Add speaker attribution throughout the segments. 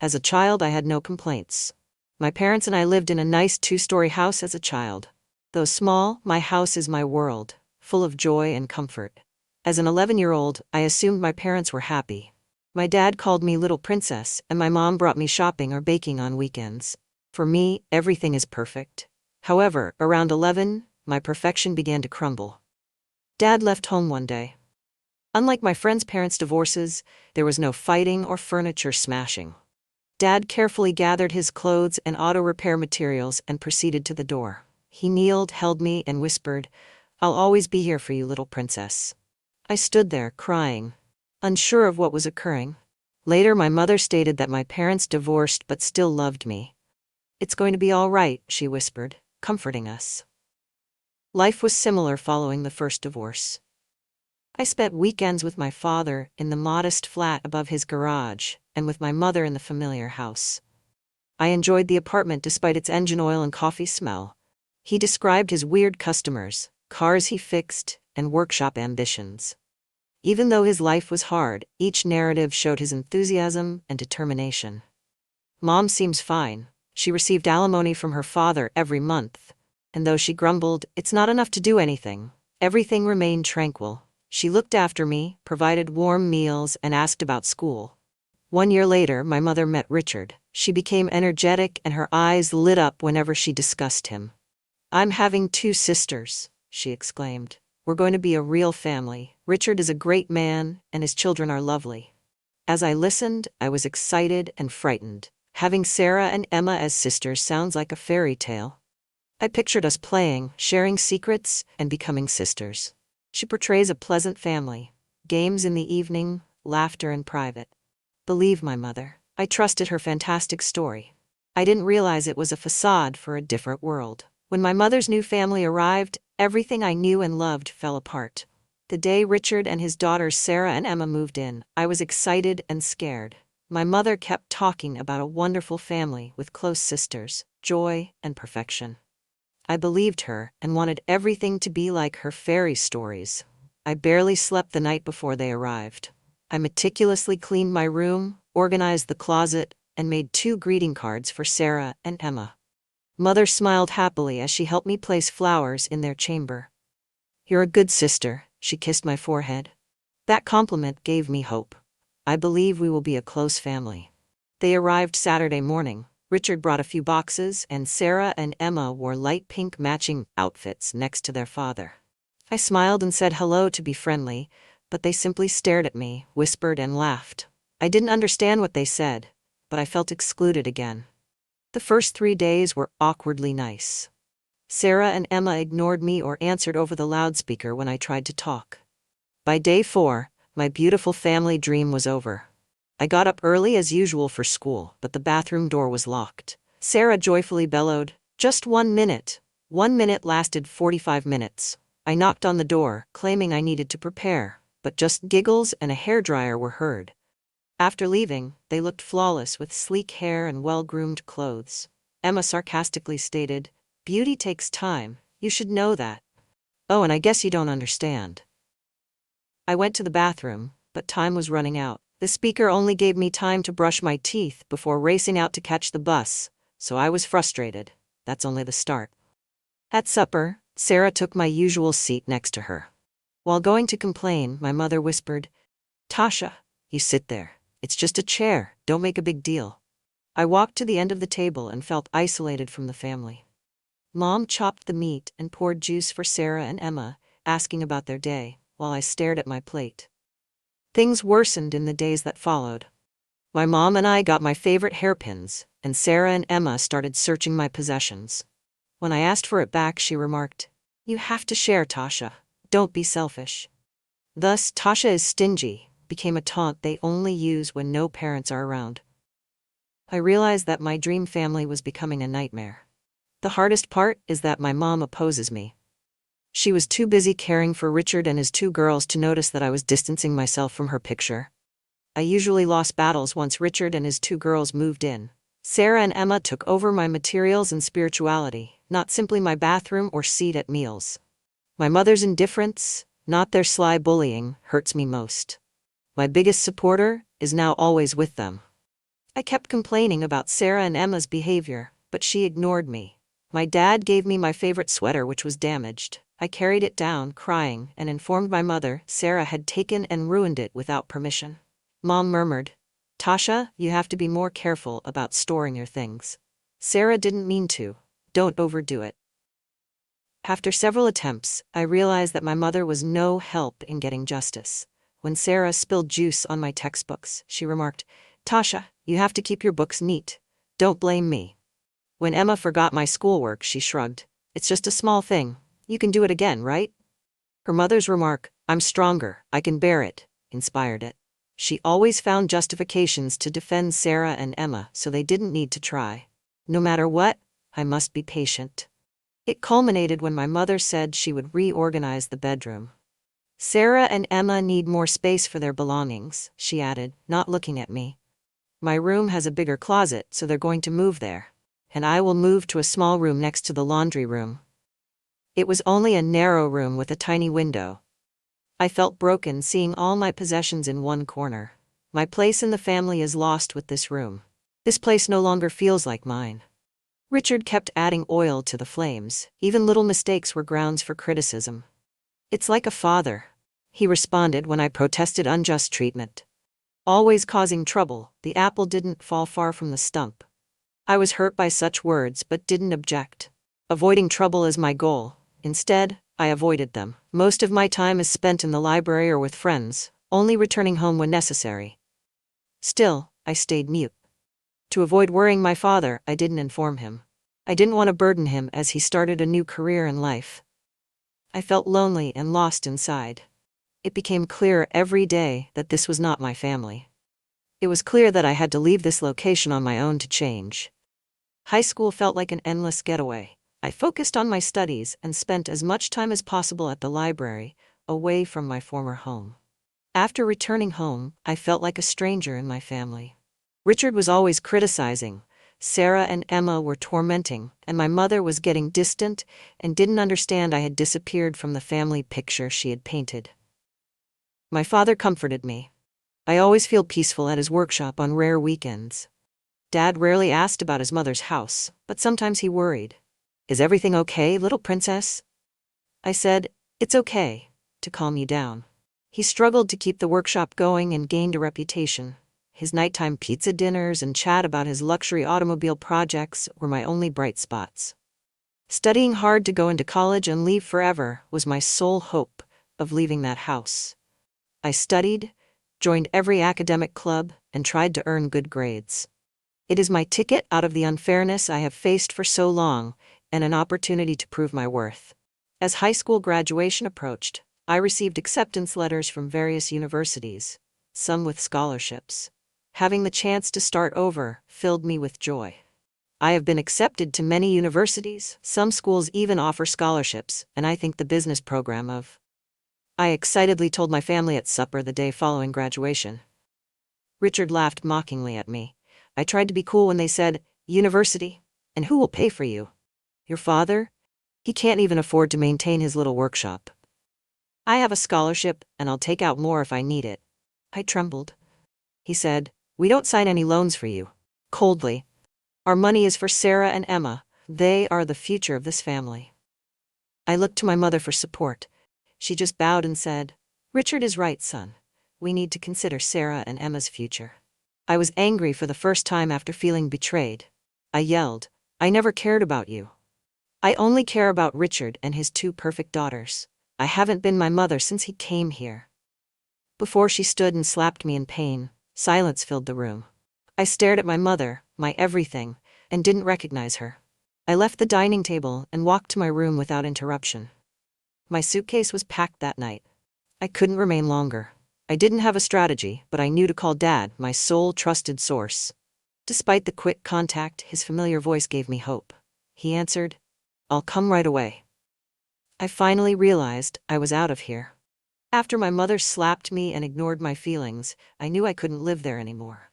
Speaker 1: As a child, I had no complaints. My parents and I lived in a nice 2-story house as a child. Though small, my house is my world, full of joy and comfort. As an 11-year-old, I assumed my parents were happy. My dad called me little princess, and my mom brought me shopping or baking on weekends. For me, everything is perfect. However, around 11, my perfection began to crumble. Dad left home one day. Unlike my friends' parents' divorces, there was no fighting or furniture smashing. Dad carefully gathered his clothes and auto repair materials and proceeded to the door. He kneeled, held me, and whispered, "I'll always be here for you, little princess." I stood there, crying, unsure of what was occurring. Later, my mother stated that my parents divorced but still loved me. "It's going to be all right," she whispered, comforting us. Life was similar following the first divorce. I spent weekends with my father in the modest flat above his garage, and with my mother in the familiar house. I enjoyed the apartment despite its engine oil and coffee smell. He described his weird customers, cars he fixed, and workshop ambitions. Even though his life was hard, each narrative showed his enthusiasm and determination. Mom seems fine. She received alimony from her father every month. And though she grumbled, "It's not enough to do anything," everything remained tranquil. She looked after me, provided warm meals, and asked about school. 1 year later, my mother met Richard. She became energetic and her eyes lit up whenever she discussed him. "I'm having 2 sisters," she exclaimed. "We're going to be a real family. Richard is a great man, and his children are lovely." As I listened, I was excited and frightened. Having Sarah and Emma as sisters sounds like a fairy tale. I pictured us playing, sharing secrets, and becoming sisters. She portrays a pleasant family. Games in the evening, laughter in private. Believe my mother. I trusted her fantastic story. I didn't realize it was a facade for a different world. When my mother's new family arrived, everything I knew and loved fell apart. The day Richard and his daughters Sarah and Emma moved in, I was excited and scared. My mother kept talking about a wonderful family with close sisters, joy, and perfection. I believed her and wanted everything to be like her fairy stories. I barely slept the night before they arrived. I meticulously cleaned my room, organized the closet, and made 2 greeting cards for Sarah and Emma. Mother smiled happily as she helped me place flowers in their chamber. "You're a good sister," she kissed my forehead. That compliment gave me hope. I believe we will be a close family. They arrived Saturday morning. Richard brought a few boxes, and Sarah and Emma wore light pink matching outfits next to their father. I smiled and said hello to be friendly, but they simply stared at me, whispered, and laughed. I didn't understand what they said, but I felt excluded again. The first 3 days were awkwardly nice. Sarah and Emma ignored me or answered over the loudspeaker when I tried to talk. By day 4, my beautiful family dream was over. I got up early as usual for school, but the bathroom door was locked. Sarah joyfully bellowed, "Just 1 minute." 1 minute lasted 45 minutes. I knocked on the door, claiming I needed to prepare, but just giggles and a hairdryer were heard. After leaving, they looked flawless with sleek hair and well-groomed clothes. Emma sarcastically stated, "Beauty takes time, you should know that." "Oh, and I guess you don't understand." I went to the bathroom, but time was running out. The speaker only gave me time to brush my teeth before racing out to catch the bus, so I was frustrated. That's only the start. At supper, Sarah took my usual seat next to her. While going to complain, my mother whispered, "Tasha, you sit there. It's just a chair, don't make a big deal." I walked to the end of the table and felt isolated from the family. Mom chopped the meat and poured juice for Sarah and Emma, asking about their day, while I stared at my plate. Things worsened in the days that followed. My mom and I got my favorite hairpins, and Sarah and Emma started searching my possessions. When I asked for it back, she remarked, "You have to share, Tasha. Don't be selfish." Thus, "Tasha is stingy" became a taunt they only use when no parents are around. I realized that my dream family was becoming a nightmare. The hardest part is that my mom opposes me. She was too busy caring for Richard and his 2 girls to notice that I was distancing myself from her picture. I usually lost battles once Richard and his 2 girls moved in. Sarah and Emma took over my materials and spirituality, not simply my bathroom or seat at meals. My mother's indifference, not their sly bullying, hurts me most. My biggest supporter is now always with them. I kept complaining about Sarah and Emma's behavior, but she ignored me. My dad gave me my favorite sweater, which was damaged. I carried it down, crying, and informed my mother Sarah had taken and ruined it without permission. Mom murmured, "Tasha, you have to be more careful about storing your things. Sarah didn't mean to. Don't overdo it." After several attempts, I realized that my mother was no help in getting justice. When Sarah spilled juice on my textbooks, she remarked, "Tasha, you have to keep your books neat. Don't blame me." When Emma forgot my schoolwork, she shrugged. "It's just a small thing. You can do it again, right?" Her mother's remark, "I'm stronger, I can bear it," inspired it. She always found justifications to defend Sarah and Emma, so they didn't need to try. No matter what, I must be patient. It culminated when my mother said she would reorganize the bedroom. "Sarah and Emma need more space for their belongings," she added, not looking at me. "My room has a bigger closet, so they're going to move there. And I will move to a small room next to the laundry room." It was only a narrow room with a tiny window. I felt broken seeing all my possessions in one corner. My place in the family is lost with this room. This place no longer feels like mine. Richard kept adding oil to the flames. Even little mistakes were grounds for criticism. "It's like a father," he responded when I protested unjust treatment. Always causing trouble, the apple didn't fall far from the stump. I was hurt by such words but didn't object. Avoiding trouble is my goal. Instead, I avoided them. Most of my time is spent in the library or with friends, only returning home when necessary. Still, I stayed mute. To avoid worrying my father, I didn't inform him. I didn't want to burden him as he started a new career in life. I felt lonely and lost inside. It became clearer every day that this was not my family. It was clear that I had to leave this location on my own to change. High school felt like an endless getaway. I focused on my studies and spent as much time as possible at the library, away from my former home. After returning home, I felt like a stranger in my family. Richard was always criticizing, Sarah and Emma were tormenting, and my mother was getting distant and didn't understand I had disappeared from the family picture she had painted. My father comforted me. I always feel peaceful at his workshop on rare weekends. Dad rarely asked about his mother's house, but sometimes he worried. "Is everything okay, little princess?" I said, "It's okay," to calm me down. He struggled to keep the workshop going and gained a reputation. His nighttime pizza dinners and chat about his luxury automobile projects were my only bright spots. Studying hard to go into college and leave forever was my sole hope of leaving that house. I studied, joined every academic club, and tried to earn good grades. It is my ticket out of the unfairness I have faced for so long, and an opportunity to prove my worth. As high school graduation approached, I received acceptance letters from various universities, some with scholarships. Having the chance to start over filled me with joy. I have been accepted to many universities, some schools even offer scholarships, and I think the business program of. I excitedly told my family at supper the day following graduation. Richard laughed mockingly at me. I tried to be cool when they said, "University? And who will pay for you? Your father? He can't even afford to maintain his little workshop." "I have a scholarship, and I'll take out more if I need it." I trembled. He said, "We don't sign any loans for you." Coldly, "Our money is for Sarah and Emma. They are the future of this family." I looked to my mother for support. She just bowed and said, "Richard is right, son. We need to consider Sarah and Emma's future." I was angry for the first time after feeling betrayed. I yelled, "I never cared about you. I only care about Richard and his two perfect daughters. I haven't been my mother since he came here." Before she stood and slapped me in pain, silence filled the room. I stared at my mother, my everything, and didn't recognize her. I left the dining table and walked to my room without interruption. My suitcase was packed that night. I couldn't remain longer. I didn't have a strategy, but I knew to call Dad, my sole trusted source. Despite the quick contact, his familiar voice gave me hope. He answered, "I'll come right away." I finally realized I was out of here. After my mother slapped me and ignored my feelings, I knew I couldn't live there anymore.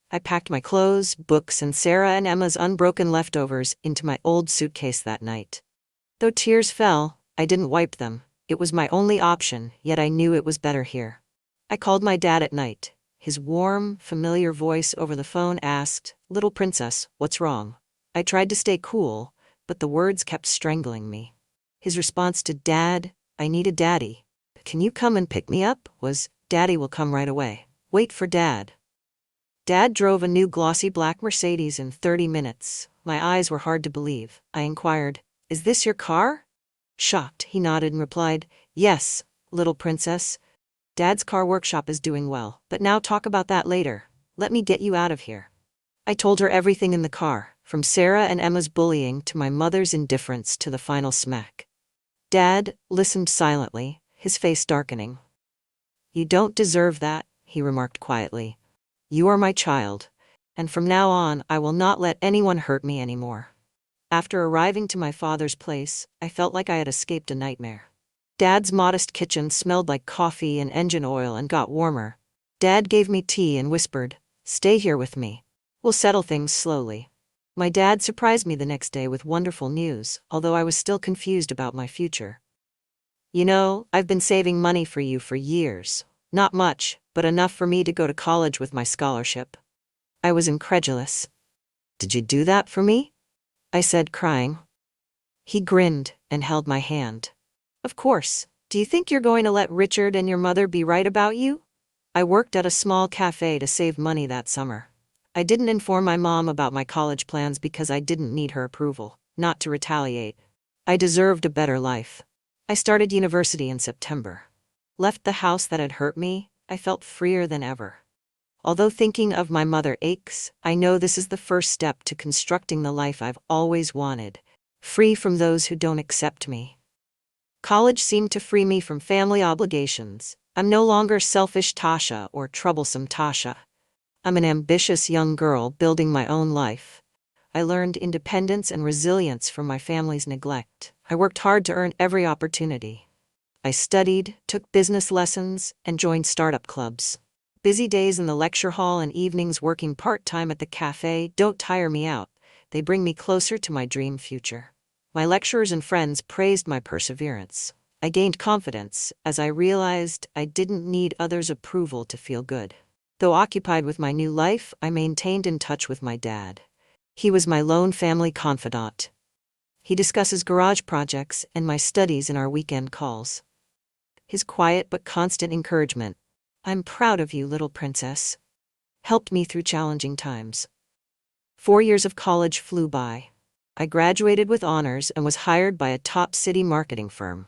Speaker 1: I packed my clothes, books, and Sarah and Emma's unbroken leftovers into my old suitcase that night. Though tears fell, I didn't wipe them. It was my only option, yet I knew it was better here. I called my dad at night. His warm, familiar voice over the phone asked, "Little princess, what's wrong?" I tried to stay cool, but the words kept strangling me. His response to "Dad, I need a daddy. Can you come and pick me up?" was, "Daddy will come right away. Wait for Dad." Dad drove a new glossy black Mercedes in 30 minutes. My eyes were hard to believe. I inquired, "Is this your car?" Shocked, he nodded and replied, "Yes, little princess. Dad's car workshop is doing well, but now talk about that later. Let me get you out of here." I told her everything in the car, from Sarah and Emma's bullying to my mother's indifference to the final smack. Dad listened silently, his face darkening. "You don't deserve that," he remarked quietly. "You are my child, and from now on I will not let anyone hurt me anymore." After arriving to my father's place, I felt like I had escaped a nightmare. Dad's modest kitchen smelled like coffee and engine oil and got warmer. Dad gave me tea and whispered, "Stay here with me. We'll settle things slowly." My dad surprised me the next day with wonderful news, although I was still confused about my future. "You know, I've been saving money for you for years. Not much, but enough for me to go to college with my scholarship." I was incredulous. "Did you do that for me?" I said, crying. He grinned and held my hand. "Of course. Do you think you're going to let Richard and your mother be right about you?" I worked at a small cafe to save money that summer. I didn't inform my mom about my college plans because I didn't need her approval, not to retaliate. I deserved a better life. I started university in September. Left the house that had hurt me, I felt freer than ever. Although thinking of my mother aches, I know this is the first step to constructing the life I've always wanted, free from those who don't accept me. College seemed to free me from family obligations. I'm no longer selfish Tasha or troublesome Tasha. I'm an ambitious young girl building my own life. I learned independence and resilience from my family's neglect. I worked hard to earn every opportunity. I studied, took business lessons, and joined startup clubs. Busy days in the lecture hall and evenings working part-time at the cafe don't tire me out. They bring me closer to my dream future. My lecturers and friends praised my perseverance. I gained confidence as I realized I didn't need others' approval to feel good. Though occupied with my new life, I maintained in touch with my dad. He was my lone family confidant. He discusses garage projects and my studies in our weekend calls. His quiet but constant encouragement, "I'm proud of you, little princess," helped me through challenging times. 4 years of college flew by. I graduated with honors and was hired by a top city marketing firm.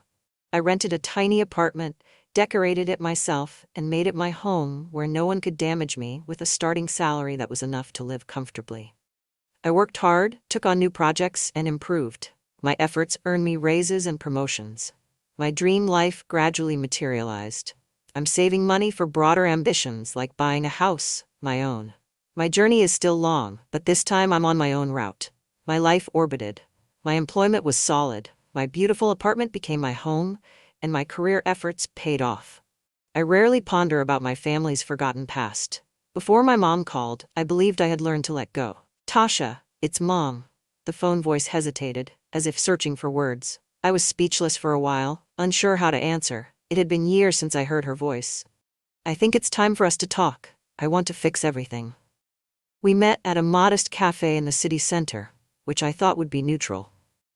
Speaker 1: I rented a tiny apartment, decorated it myself, and made it my home where no one could damage me, with a starting salary that was enough to live comfortably. I worked hard, took on new projects, and improved. My efforts earned me raises and promotions. My dream life gradually materialized. I'm saving money for broader ambitions like buying a house, my own. My journey is still long, but this time I'm on my own route. My life orbited. My employment was solid. My beautiful apartment became my home, and my career efforts paid off. I rarely ponder about my family's forgotten past. Before my mom called, I believed I had learned to let go. "Tasha, it's Mom." The phone voice hesitated, as if searching for words. I was speechless for a while, unsure how to answer. It had been years since I heard her voice. "I think it's time for us to talk. I want to fix everything." We met at a modest cafe in the city center, which I thought would be neutral.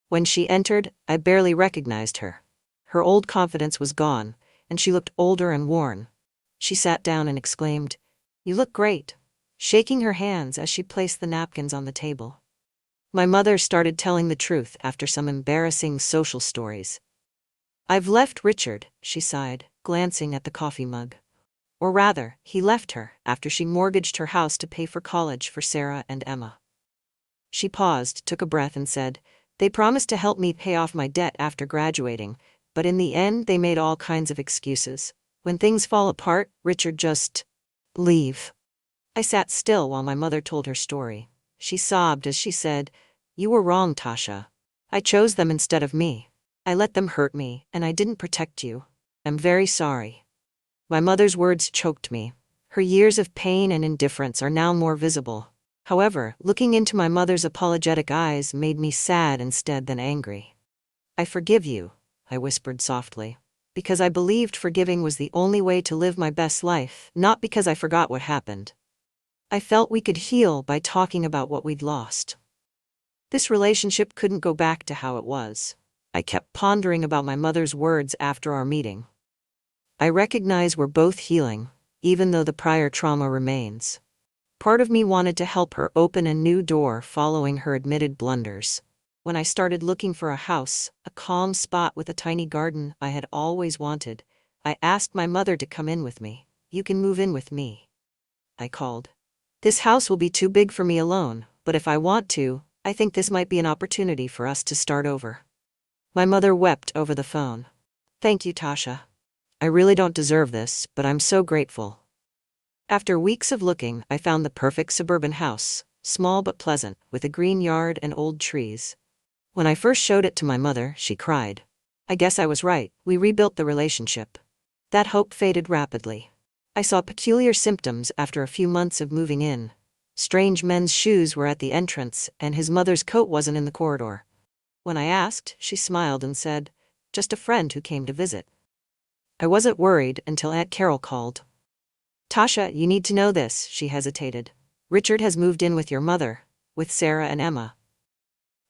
Speaker 1: When she entered, I barely recognized her. Her old confidence was gone, and she looked older and worn. She sat down and exclaimed, "You look great," shaking her hands as she placed the napkins on the table. My mother started telling the truth after some embarrassing social stories. "I've left Richard," she sighed, glancing at the coffee mug. Or rather, he left her after she mortgaged her house to pay for college for Sarah and Emma. She paused, took a breath, and said, "They promised to help me pay off my debt after graduating, but in the end they made all kinds of excuses. When things fall apart, Richard just leave." I sat still while my mother told her story. She sobbed as she said, "You were wrong, Tasha. I chose them instead of me. I let them hurt me, and I didn't protect you. I'm very sorry." My mother's words choked me. Her years of pain and indifference are now more visible. However, looking into my mother's apologetic eyes made me sad instead than angry. "I forgive you," I whispered softly. because I believed forgiving was the only way to live my best life, not because I forgot what happened. I felt we could heal by talking about what we'd lost. This relationship couldn't go back to how it was. I kept pondering about my mother's words after our meeting. I recognize we're both healing, even though the prior trauma remains. Part of me wanted to help her open a new door following her admitted blunders. When I started looking for a house, a calm spot with a tiny garden I had always wanted, I asked my mother to come in with me. "You can move in with me," I called. "This house will be too big for me alone, but if I want to, I think this might be an opportunity for us to start over." My mother wept over the phone. "Thank you, Tasha. I really don't deserve this, but I'm so grateful." After weeks of looking, I found the perfect suburban house, small but pleasant, with a green yard and old trees. When I first showed it to my mother, she cried. I guess I was right. We rebuilt the relationship. That hope faded rapidly. I saw peculiar symptoms after a few months of moving in. Strange men's shoes were at the entrance, and his mother's coat wasn't in the corridor. When I asked, she smiled and said, "Just a friend who came to visit." I wasn't worried until Aunt Carol called. "Tasha, you need to know this," she hesitated. "Richard has moved in with your mother, with Sarah and Emma."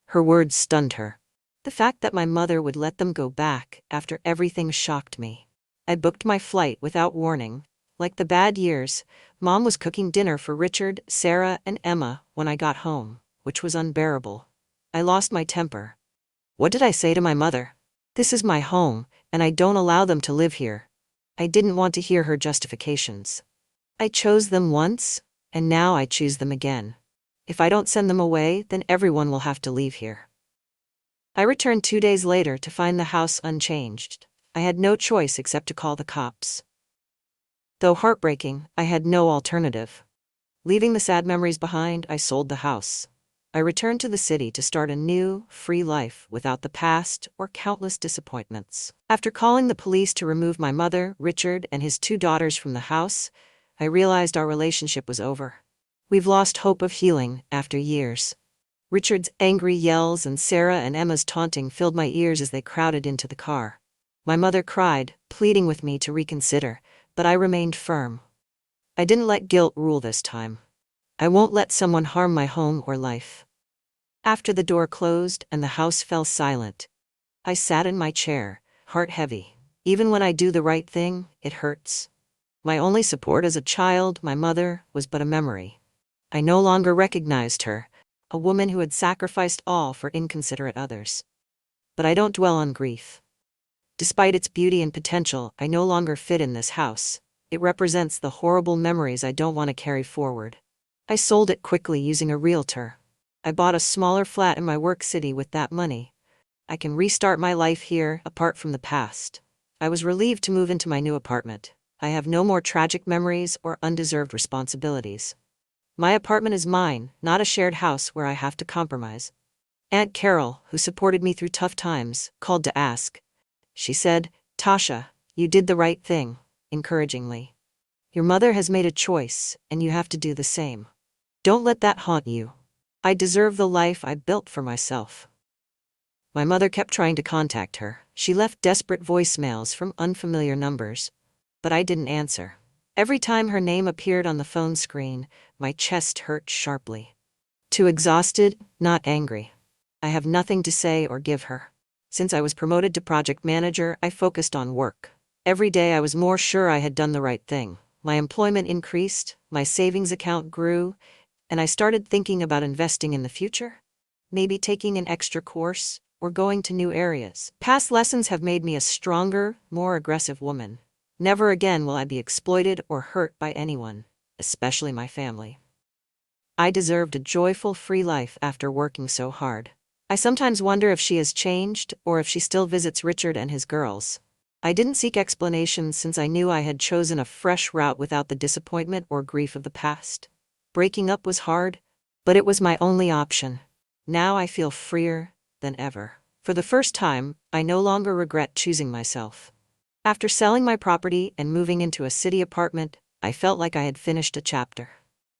Speaker 1: Her words stunned her. The fact that my mother would let them go back after everything shocked me. I booked my flight without warning. Like the bad years, Mom was cooking dinner for Richard, Sarah, and Emma when I got home, which was unbearable. I lost my temper. What did I say to my mother? This is my home, and I don't allow them to live here. I didn't want to hear her justifications. I chose them once, and now I choose them again. If I don't send them away, then everyone will have to leave here. I returned 2 days later to find the house unchanged. I had no choice except to call the cops. Though heartbreaking, I had no alternative. Leaving the sad memories behind, I sold the house. I returned to the city to start a new, free life without the past or countless disappointments. After calling the police to remove my mother, Richard, and his 2 daughters from the house, I realized our relationship was over. We've lost hope of healing after years. Richard's angry yells and Sarah and Emma's taunting filled my ears as they crowded into the car. My mother cried, pleading with me to reconsider, but I remained firm. I didn't let guilt rule this time. I won't let someone harm my home or life. After the door closed and the house fell silent, I sat in my chair, heart heavy. Even when I do the right thing, it hurts. My only support as a child, my mother, was but a memory. I no longer recognized her, a woman who had sacrificed all for inconsiderate others. But I don't dwell on grief. Despite its beauty and potential, I no longer fit in this house. It represents the horrible memories I don't want to carry forward. I sold it quickly using a realtor. I bought a smaller flat in my work city with that money. I can restart my life here, apart from the past. I was relieved to move into my new apartment. I have no more tragic memories or undeserved responsibilities. My apartment is mine, not a shared house where I have to compromise. Aunt Carol, who supported me through tough times, called to ask. She said, "Tasha, you did the right thing," encouragingly. "Your mother has made a choice, and you have to do the same. Don't let that haunt you. I deserve the life I built for myself." My mother kept trying to contact her. She left desperate voicemails from unfamiliar numbers. But I didn't answer. Every time her name appeared on the phone screen, my chest hurt sharply. Too exhausted, not angry. I have nothing to say or give her. Since I was promoted to project manager, I focused on work. Every day I was more sure I had done the right thing. My employment increased, my savings account grew, and I started thinking about investing in the future. Maybe taking an extra course, or going to new areas. Past lessons have made me a stronger, more aggressive woman. Never again will I be exploited or hurt by anyone, especially my family. I deserved a joyful, free life after working so hard. I sometimes wonder if she has changed, or if she still visits Richard and his girls. I didn't seek explanations since I knew I had chosen a fresh route without the disappointment or grief of the past. Breaking up was hard, but it was my only option. Now I feel freer than ever. For the first time, I no longer regret choosing myself. After selling my property and moving into a city apartment, I felt like I had finished a chapter.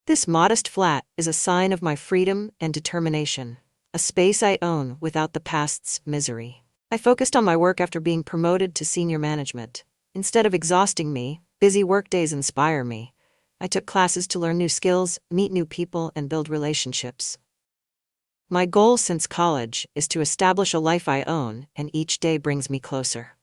Speaker 1: This modest flat is a sign of my freedom and determination, a space I own without the past's misery. I focused on my work after being promoted to senior management. Instead of exhausting me, busy workdays inspire me. I took classes to learn new skills, meet new people, and build relationships. My goal since college is to establish a life I own, and each day brings me closer.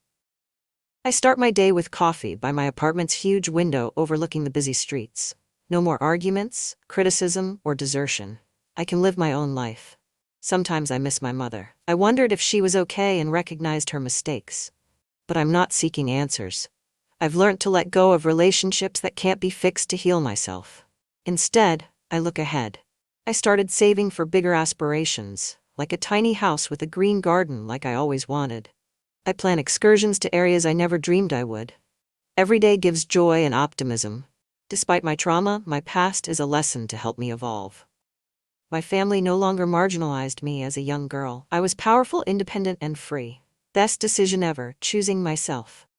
Speaker 1: I start my day with coffee by my apartment's huge window overlooking the busy streets. No more arguments, criticism, or desertion. I can live my own life. Sometimes I miss my mother. I wondered if she was okay and recognized her mistakes. But I'm not seeking answers. I've learned to let go of relationships that can't be fixed to heal myself. Instead, I look ahead. I started saving for bigger aspirations, like a tiny house with a green garden like I always wanted. I plan excursions to areas I never dreamed I would. Every day gives joy and optimism. Despite my trauma, my past is a lesson to help me evolve. My family no longer marginalized me as a young girl. I was powerful, independent, and free. Best decision ever, choosing myself.